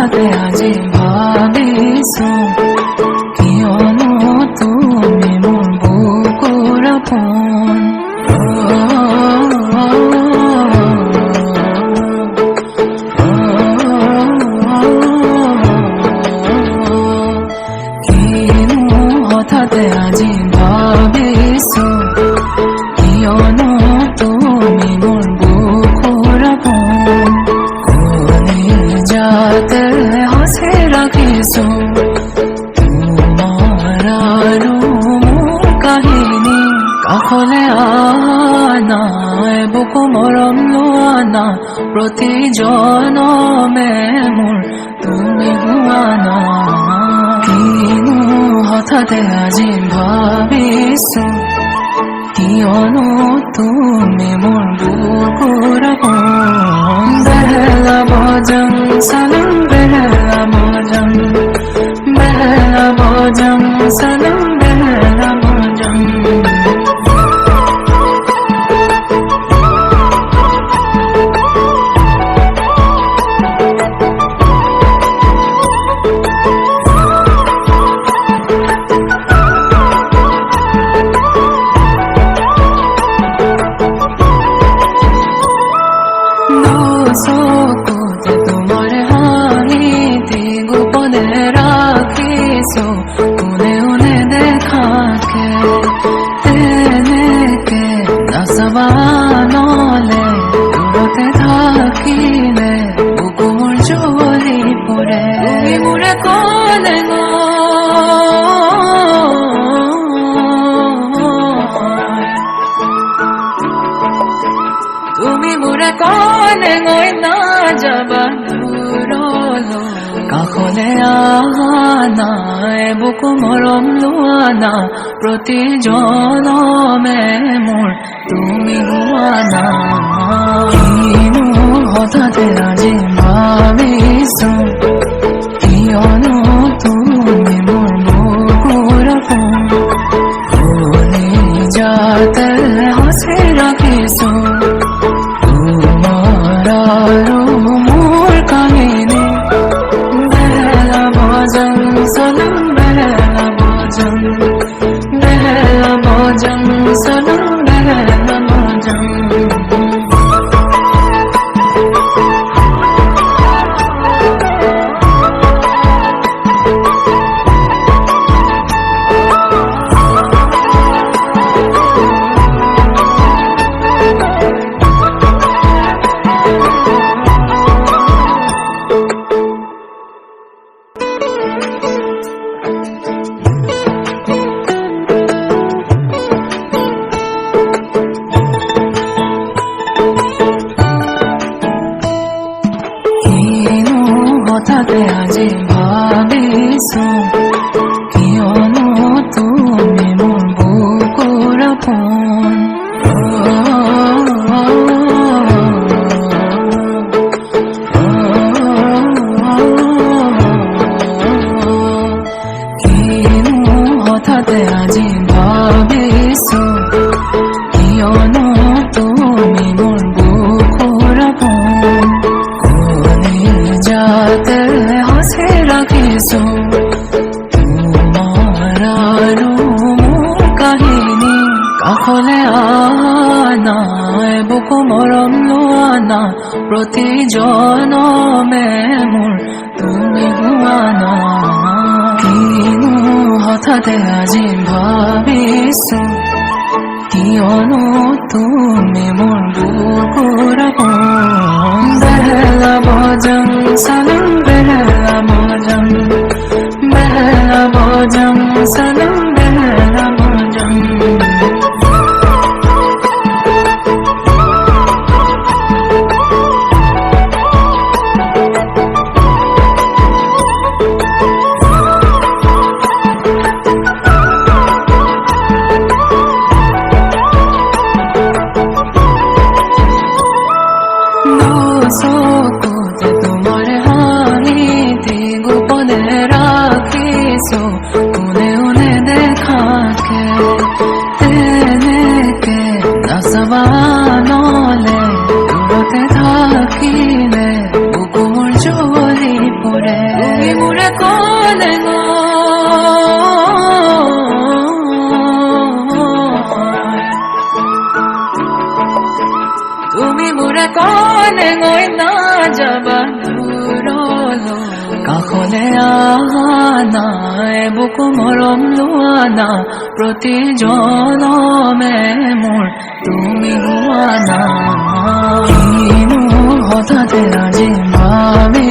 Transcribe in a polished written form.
হঠাতে আজি ভাবিছো কিয়নো তুমি মোৰ বুকুৰ আপোন কিনো হঠাতে আজি ভাবিছো কিয়নো তুমি মোৰ বুকুৰ আপোন যাতে হাসি রাখিছো তোমার আৰু মোৰ কাহিনী কাষলে আনা বুকু মৰম লোৱানা প্ৰতি জনমে মোৰ তুমি হোৱানা কিনো হঠাতে আজি ভাবিছো কিয়নো তুমি মোৰ বুকুৰ আপোন বেলা বজং সনম বেলা বজং সনম বেলা বজং চকুতে তোমাৰ হাঁহিতে গোপনে ৰাখিছো কোনেও নেদেখাকে তেনেকে নাচাবা নলে দূৰতে থাকিলে বুকু মোৰ জ্বলি পৰে তুমি মোৰে ক'লে তুমি মোৰে ক'লে গৈ নাযাবা দূৰলৈ কাষলে আহানা বুকু মৰম লোৱানা প্ৰতি জনমে মোৰ তুমি হোৱানা কিনো হঠাতে আজি ভাবিছো কিয়নো তুমি মোৰ বুকুৰ আপোন যাতে হাসি ৰাখিছো আৰু মোৰ কাহিনী বেলা বজং সনম বেলা বজং সনম বেলা বজং হঠাতে আজি ভাবিছো কিয়নো তুমি মোৰ বুকুৰ আপোন কিনো হঠাতে আজি ভাবিছো কিয়নো তুমি মোৰ বুকুৰ আপোন যাতে হাসি ৰাখিছো তোমাৰ আৰু মোৰ কাহিনী কাষলে আনা বুকু মৰম লোৱানা প্ৰতি জনমে মোৰ তুমি হোৱানা কিনো হঠাতে আজি ভাবিছো কিয়নো তুমি মোৰ বুকুৰ আপোন বেলা বজং সনম বেলা বজং সনম বেলা বজং চকুতে তোমাৰ হাঁহিতে গোপনে ৰাখিছো কোনেও নেদেখাকে তেনেকে নাচাবা নলে দূৰতে থাকিলে বুকু মোৰ জ্বলি পৰে কনে গৈ না যাবা দূৰলৈ কাষলে আহা বুকু মৰম লোৱা না প্ৰতি জনমে মোৰ তুমি হোৱা না কিনো হঠাতে আজি ভাবি